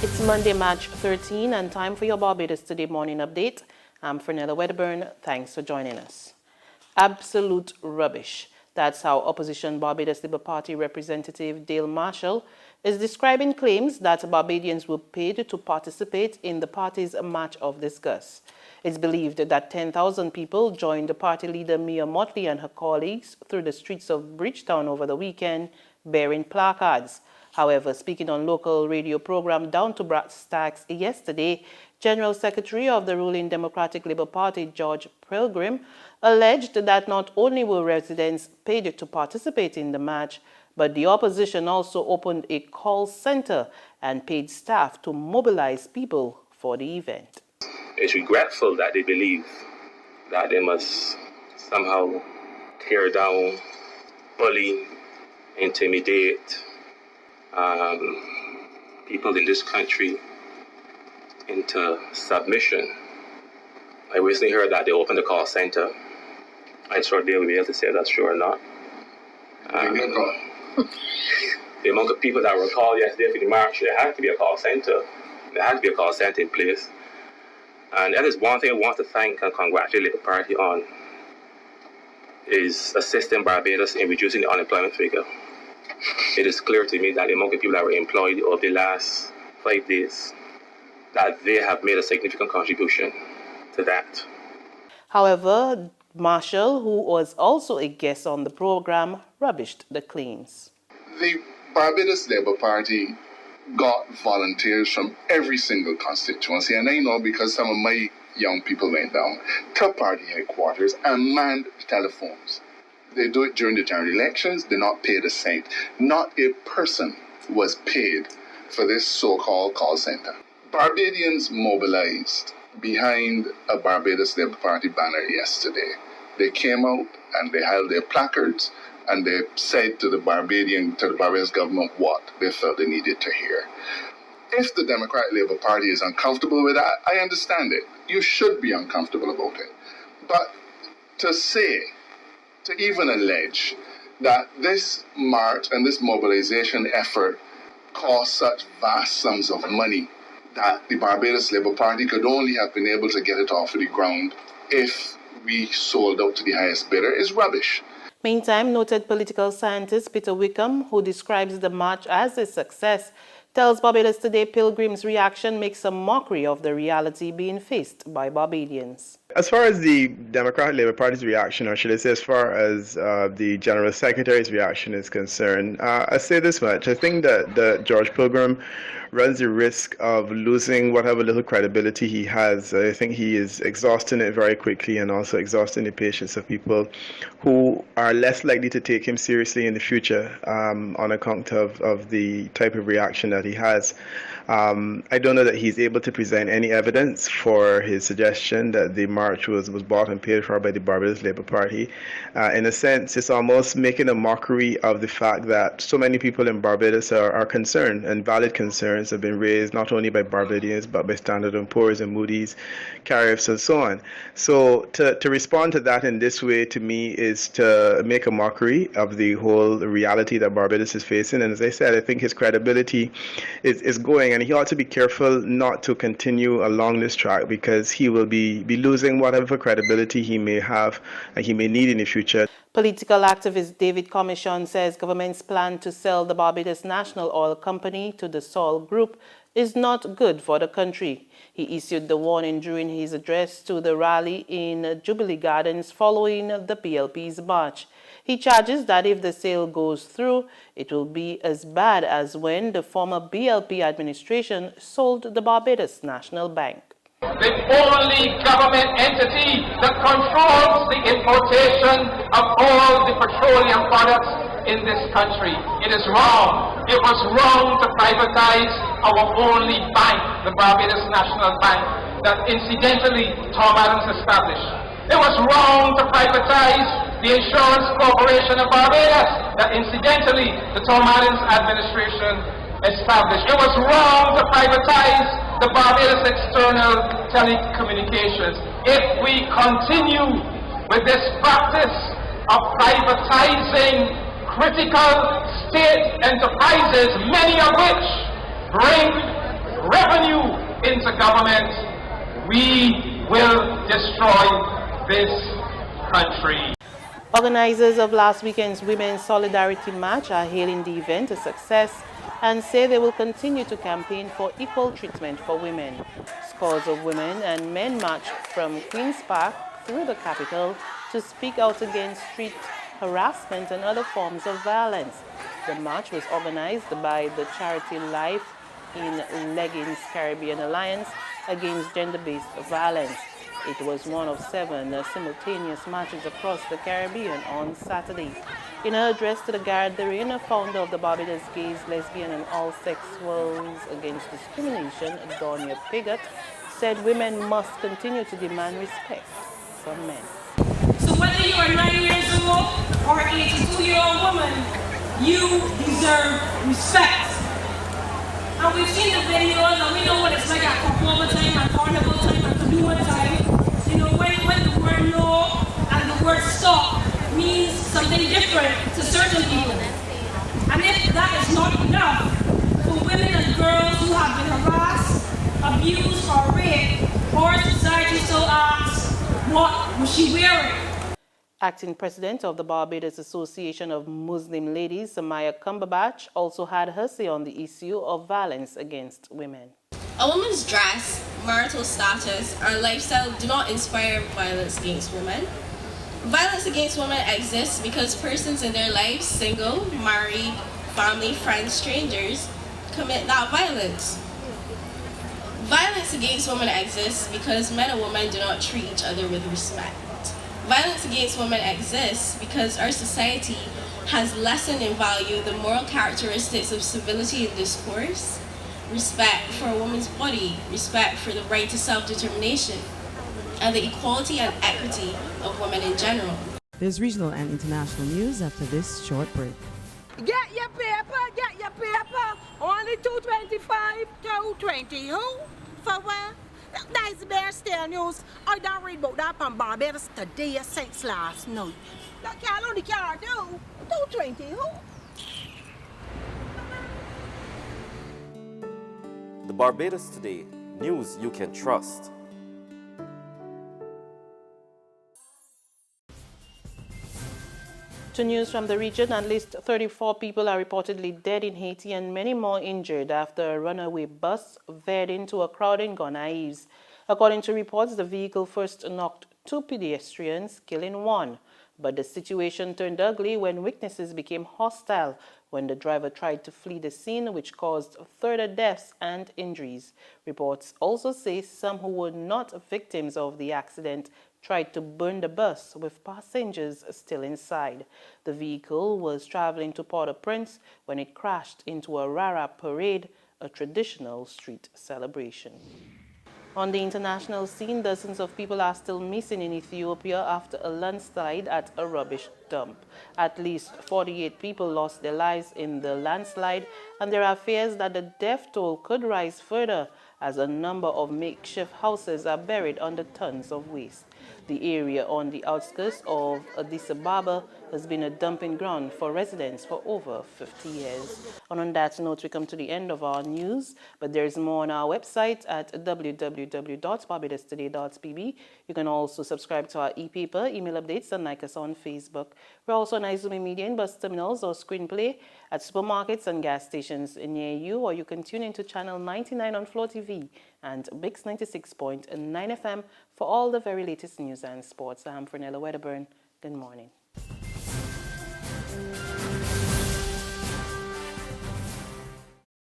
It's Monday, March 13, and time for your Barbados Today morning update. I'm Fernella Wedderburn. Thanks for joining us. Absolute rubbish. That's how opposition Barbados Labour Party representative Dale Marshall is describing claims that Barbadians were paid to participate in the party's March of Disgust. It's believed that 10,000 people joined the party leader Mia Motley and her colleagues through the streets of Bridgetown over the weekend, bearing placards. However, speaking on local radio program Down to Brass Tacks yesterday, General Secretary of the ruling Democratic Labour Party, George Pilgrim, alleged that not only were residents paid to participate in the march, but the opposition also opened a call center and paid staff to mobilize people for the event. It's regretful that they believe that they must somehow tear down, bully, intimidate people in this country into submission. I recently heard that they opened a call center. I'm sure they will be able to say that's true or not. The amount of people that were called yesterday for the march, there had to be a call center. There had to be a call center in place. And that is one thing I want to thank and congratulate the party on, is assisting Barbados in reducing the unemployment figure. It is clear to me that the amount of people that were employed over the last 5 days, that they have made a significant contribution to that. However, Marshall, who was also a guest on the program, rubbished the claims. The Barbados Labour Party got volunteers from every single constituency, and I know because some of my young people went down to party headquarters and manned telephones. They do it during the general elections. They're not paid a cent. Not a person was paid for this so-called call center. Barbadians mobilized behind a Barbados Labour Party banner yesterday. They came out and they held their placards and they said to the Barbados government what they felt they needed to hear. If the Democratic Labour Party is uncomfortable with that, I understand it. You should be uncomfortable about it. But to even allege that this march and this mobilization effort cost such vast sums of money that the Barbados Labour Party could only have been able to get it off of the ground if we sold out to the highest bidder is rubbish. Meantime, noted political scientist Peter Wickham, who describes the march as a success, tells Barbados Today Pilgrim's reaction makes a mockery of the reality being faced by Barbadians. As far as the Democratic Labour Party's reaction, or should I say as far as the General Secretary's reaction is concerned, I say this much. I think that George Pilgrim runs the risk of losing whatever little credibility he has. I think he is exhausting it very quickly and also exhausting the patience of people who are less likely to take him seriously in the future on account of the type of reaction that he has. I don't know that he's able to present any evidence for his suggestion that the march was bought and paid for by the Barbados Labour Party. In a sense, it's almost making a mockery of the fact that so many people in Barbados are concerned, and valid concerns have been raised not only by Barbadians but by Standard & Poor's and Moody's, Carifs and so on. So to respond to that in this way, to me, is to make a mockery of the whole reality that Barbados is facing. And as I said, I think his credibility is going, and he ought to be careful not to continue along this track, because he will be losing whatever credibility he may have and he may need in the future. Political activist David Commission says government's plan to sell the Barbados National Oil Company to the Sol Group is not good for the country. He issued the warning during his address to the rally in Jubilee Gardens following the BLP's march. He charges that if the sale goes through, it will be as bad as when the former BLP administration sold the Barbados National Bank. The only government entity that controls the importation of all the petroleum products in this country. It is wrong. It was wrong to privatize our only bank, the Barbados National Bank, that incidentally Tom Adams established. It was wrong to privatize the Insurance Corporation of Barbados that incidentally the Tom Adams administration established. It was wrong to privatize the Barbados External Telecommunications. If we continue with this practice of privatizing critical state enterprises, many of which bring revenue into government, we will destroy this country. Organizers of last weekend's Women's Solidarity March are hailing the event a success and say they will continue to campaign for equal treatment for women. Scores of women and men marched from Queen's Park through the capital to speak out against street harassment and other forms of violence. The march was organized by the charity Life in Leggings Caribbean Alliance against gender-based violence. It was one of 7 simultaneous marches across the Caribbean on Saturday. In her address to the gathering, a founder of the Barbados Gays, Lesbian and All Sexuals Against Discrimination, Donia Piggott, said women must continue to demand respect from men. So whether you are 9 years old or an 82-year-old woman, you deserve respect. And we've seen the videos and we know what it's like at Cocoa time, at Carnival time, at Kaduma time. You know, when the word no and the word stop means something different to certain people. And if that is not enough for women and girls who have been harassed, abused, or raped, or society still asks, what was she wearing? Acting President of the Barbados Association of Muslim Ladies, Samaya Cumberbatch, also had her say on the issue of violence against women. A woman's dress, marital status, or lifestyle do not inspire violence against women. Violence against women exists because persons in their lives, single, married, family, friends, strangers, commit that violence. Violence against women exists because men and women do not treat each other with respect. Violence against women exists because our society has lessened in value the moral characteristics of civility in discourse, respect for a woman's body, respect for the right to self-determination, and the equality and equity of women in general. There's regional and international news after this short break. Get your paper, get your paper. Only 225, 220. Who? For what? That's the Bear Stare News. I don't read about that on Barbados today since last night. That can't only can't do. 220. Who? The Barbados Today, news you can trust. To news from the region, at least 34 people are reportedly dead in Haiti and many more injured after a runaway bus veered into a crowd in Gonaives. According to reports, the vehicle first knocked 2 pedestrians, killing 1. But the situation turned ugly when witnesses became hostile when the driver tried to flee the scene, which caused further deaths and injuries. Reports also say some who were not victims of the accident tried to burn the bus with passengers still inside. The vehicle was traveling to Port-au-Prince when it crashed into a Rara parade, a traditional street celebration. On the international scene, dozens of people are still missing in Ethiopia after a landslide at a rubbish dump. At least 48 people lost their lives in the landslide, and there are fears that the death toll could rise further as a number of makeshift houses are buried under tons of waste. The area on the outskirts of Addis Ababa has been a dumping ground for residents for over 50 years. And on that note, we come to the end of our news, but there's more on our website at www.barbadostoday.pb. You can also subscribe to our e-paper, email updates, and like us on Facebook. We're also on Izumi Media in bus terminals or screenplay at supermarkets and gas stations near you, or you can tune into channel 99 on Flow TV and Mix 96.9 FM for all the very latest news and sports. I'm Fernella Wedderburn. Good morning.